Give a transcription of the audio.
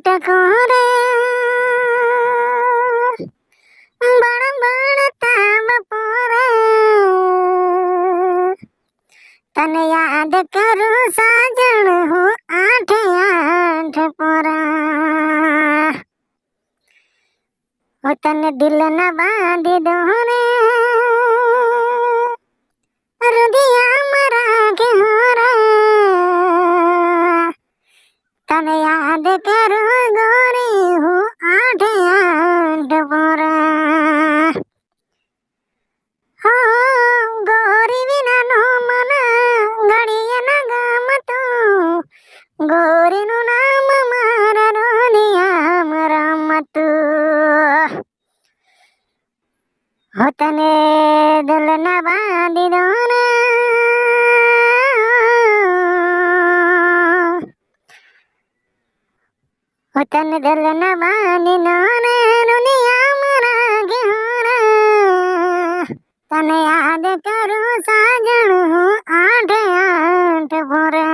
टकोरे बड़ बड़ ताम पोरे तन याद करूं साजन हूँ आठ आठ पोरा हो तन दिल न बांधी दो रे रुदिया मरा के हो रे तन याद करूं गोरी हूँ आठ आठ पोरा हो गोरी विना नो मन घड़िया न गमतो गोरी नु नाम मारा रोनिया मरा मत हो तने दिल न बांधी दो रे हो तने दिल न बांधी दो रे रुनिया मरा के हो रे तने याद करूं साजन हूँ आठ आठ पोरा।